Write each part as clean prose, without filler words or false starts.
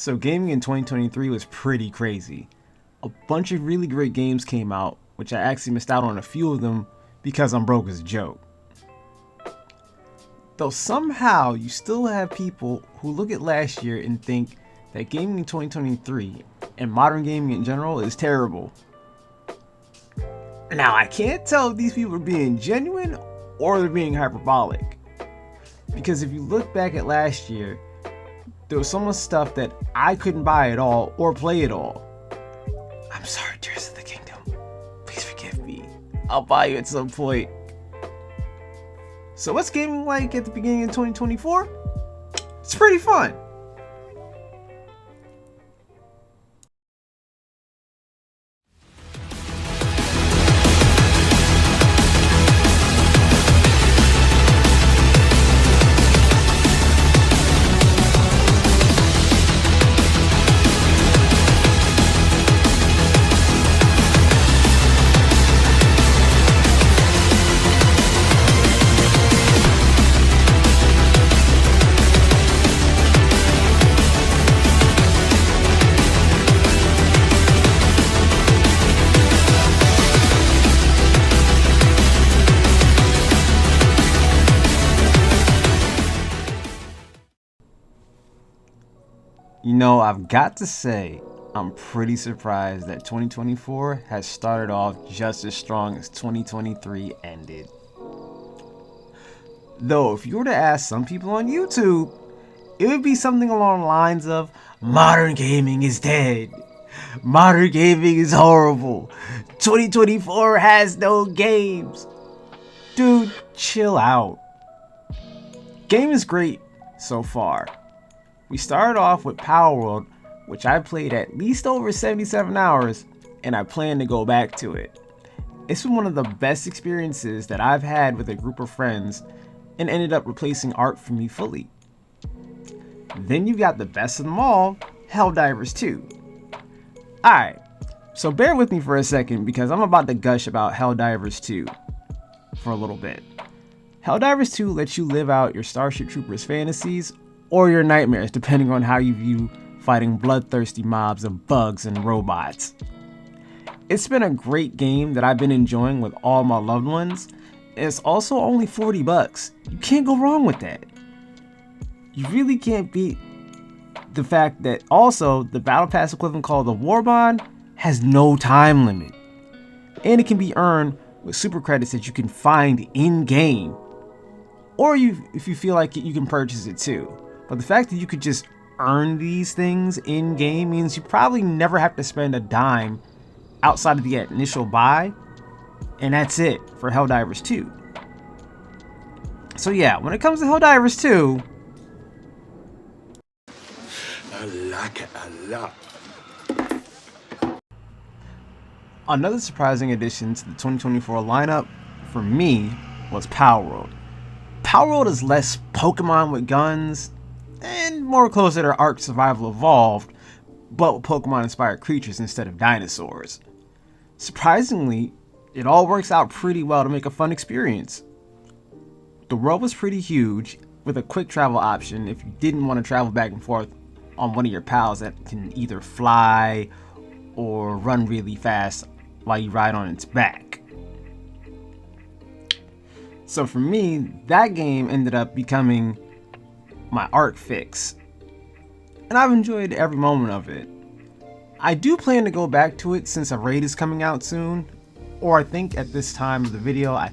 So gaming in 2023 was pretty crazy. A bunch of really great games came out, which I actually missed out on a few of them because I'm broke as a joke. Though somehow you still have people who look at last year and think that gaming in 2023 and modern gaming in general is terrible. Now I can't tell if these people are being genuine or they're being hyperbolic. Because if you look back at last year, there was so much stuff that I couldn't buy at all or play at all. I'm sorry, Tears of the Kingdom. Please forgive me. I'll buy you at some point. So what's gaming like at the beginning of 2024? It's pretty fun. You know, I've got to say, I'm pretty surprised that 2024 has started off just as strong as 2023 ended. Though, if you were to ask some people on YouTube, it would be something along the lines of, modern gaming is dead. Modern gaming is horrible. 2024 has no games. Dude, chill out. Game is great so far. We started off with Power World, which I played at least over 77 hours, and I plan to go back to it. It's been one of the best experiences that I've had with a group of friends, and ended up replacing art for me fully. Then you got the best of them all, Helldivers 2. Alright, so bear with me for a second because I'm about to gush about Helldivers 2 for a little bit. Helldivers 2 lets you live out your Starship Troopers fantasies or your nightmares, depending on how you view fighting bloodthirsty mobs of bugs and robots. It's been a great game that I've been enjoying with all my loved ones. It's also only $40. You can't go wrong with that. You really can't beat the fact that also the Battle Pass equivalent called the War Bond has no time limit. And it can be earned with super credits that you can find in-game. Or if you feel like it, you can purchase it too. But the fact that you could just earn these things in-game means you probably never have to spend a dime outside of the initial buy. And that's it for Helldivers 2. So yeah, when it comes to Helldivers 2, I like it a lot. Another surprising addition to the 2024 lineup for me was Power World. Power World is less Pokemon with guns and more closer to Ark Survival Evolved, but with Pokemon inspired creatures instead of dinosaurs. Surprisingly, it all works out pretty well to make a fun experience. The world was pretty huge, with a quick travel option if you didn't want to travel back and forth on one of your pals that can either fly or run really fast while you ride on its back. So for me, that game ended up becoming my Ark fix, and I've enjoyed every moment of it. I do plan to go back to it since a raid is coming out soon, or I think at this time of the video, I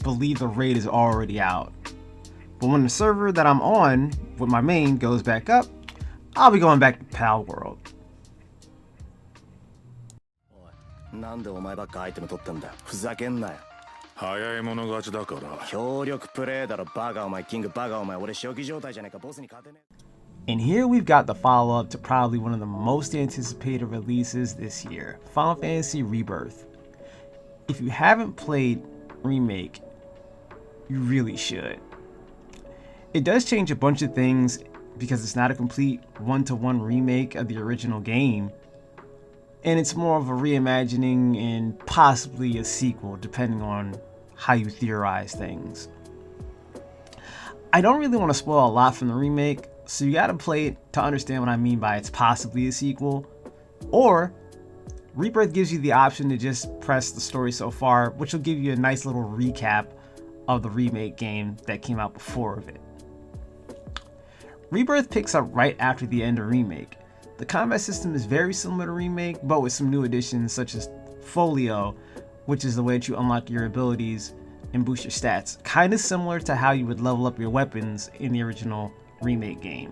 believe the raid is already out. But when the server that I'm on with my main goes back up, I'll be going back to Pal World. なんでお前ばっかアイテム取ってんだよ。ふざけんなよ。早い者勝ちだから。協力プレイだろ。バカお前、キングバカお前。俺初期状態じゃねえか。ボスに勝てねえ。 And here we've got the follow-up to probably one of the most anticipated releases this year, Final Fantasy Rebirth. If you haven't played Remake, you really should. It does change a bunch of things because it's not a complete one-to-one remake of the original game, and it's more of a reimagining and possibly a sequel depending on how you theorize things. I don't really want to spoil a lot from the remake, So you gotta play it to understand what I mean by it's possibly a sequel. Or Rebirth gives you the option to just press the story so far, which will give you a nice little recap of the remake game that came out before of it. Rebirth picks up right after the end of Remake. The combat system is very similar to Remake, but with some new additions such as Folio, which is the way that you unlock your abilities and boost your stats, kind of similar to how you would level up your weapons in the original Remake game.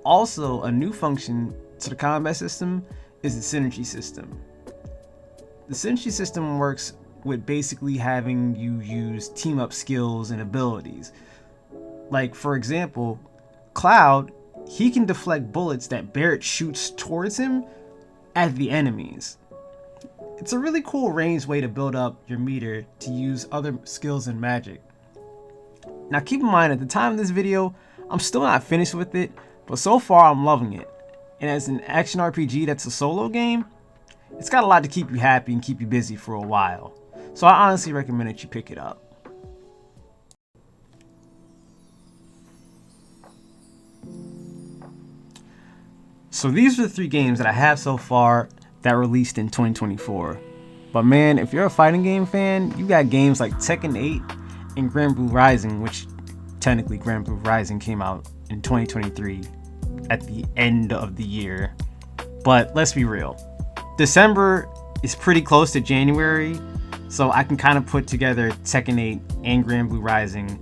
Also, a new function to the combat system is the synergy system. The synergy system works with basically having you use team up skills and abilities. Like, for example, Cloud, he can deflect bullets that Barrett shoots towards him at the enemies. It's a really cool ranged way to build up your meter to use other skills and magic. Now keep in mind, at the time of this video, I'm still not finished with it, but so far I'm loving it. And as an action RPG that's a solo game, it's got a lot to keep you happy and keep you busy for a while. So I honestly recommend that you pick it up. So these are the 3 games that I have so far that released in 2024. But man, if you're a fighting game fan, you got games like Tekken 8 and Grand Blue Rising, which technically Grand Blue Rising came out in 2023 at the end of the year. But let's be real, December is pretty close to January, so I can kind of put together Tekken 8 and Grand Blue Rising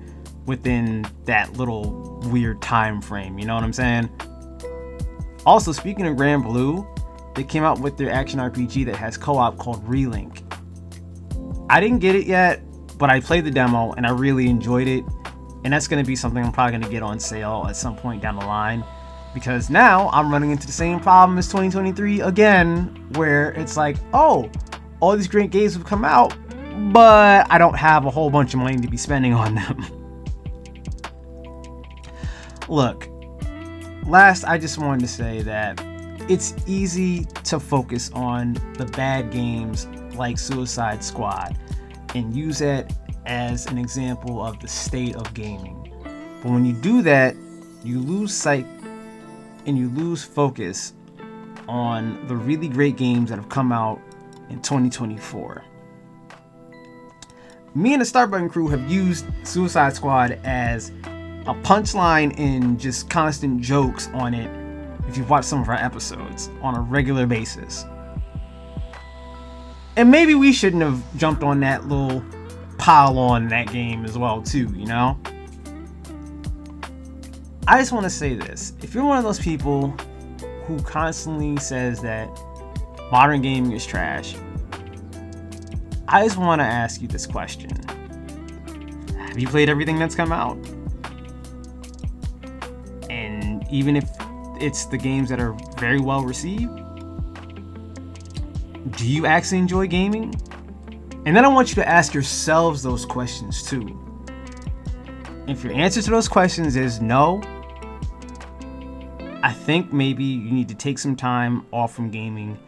within that little weird time frame, you know what I'm saying? Also, speaking of Grand Blue, they came out with their action RPG that has co-op called Relink. I didn't get it yet, but I played the demo and I really enjoyed it. And that's going to be something I'm probably going to get on sale at some point down the line. Because now I'm running into the same problem as 2023 again, where it's like, oh, all these great games have come out, but I don't have a whole bunch of money to be spending on them. Look, last, I just wanted to say that it's easy to focus on the bad games like Suicide Squad and use it as an example of the state of gaming. But when you do that, you lose sight and you lose focus on the really great games that have come out in 2024. Me and the Start Button crew have used Suicide Squad as a punchline and just constant jokes on it if you've watched some of our episodes on a regular basis. And maybe we shouldn't have jumped on that little pile on that game as well too, you know? I just want to say this. If you're one of those people who constantly says that modern gaming is trash, I just want to ask you this question. Have you played everything that's come out? And even if it's the games that are very well received, do you actually enjoy gaming? And then I want you to ask yourselves those questions too. If your answer to those questions is no, I think maybe you need to take some time off from gaming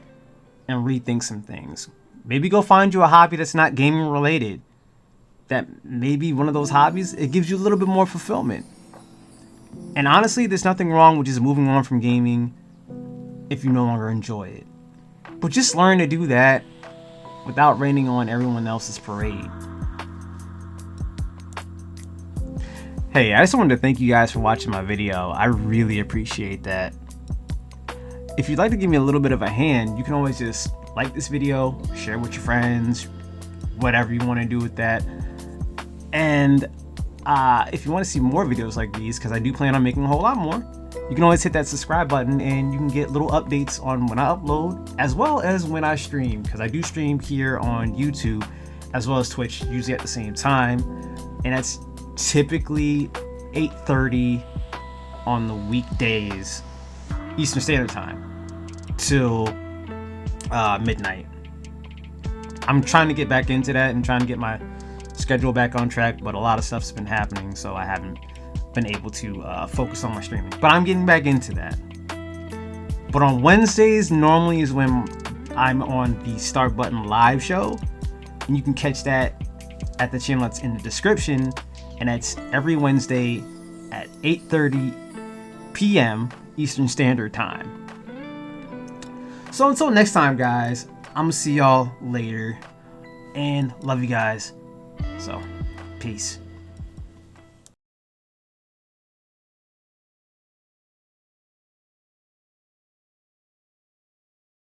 and rethink some things. Maybe go find you a hobby that's not gaming related. That maybe one of those hobbies, it gives you a little bit more fulfillment. And honestly, there's nothing wrong with just moving on from gaming if you no longer enjoy it. But just learn to do that without raining on everyone else's parade. Hey, I just wanted to thank you guys for watching my video. I really appreciate that. If you'd like to give me a little bit of a hand, you can always just like this video, share with your friends, whatever you want to do with that. And if you want to see more videos like these, because I do plan on making a whole lot more, you can always hit that subscribe button and you can get little updates on when I upload as well as when I stream, because I do stream here on YouTube as well as Twitch, usually at the same time, and that's typically 8:30 on the weekdays Eastern Standard Time till midnight. I'm trying to get back into that and trying to get my schedule back on track, but a lot of stuff's been happening, so I haven't been able to focus on my streaming, but I'm getting back into that. But on Wednesdays normally is when I'm on the Start Button live show, and you can catch that at the channel that's in the description, and that's every Wednesday at 8:30 p.m. Eastern Standard Time. So until next time, guys, I'm gonna see y'all later, and love you guys. So, peace.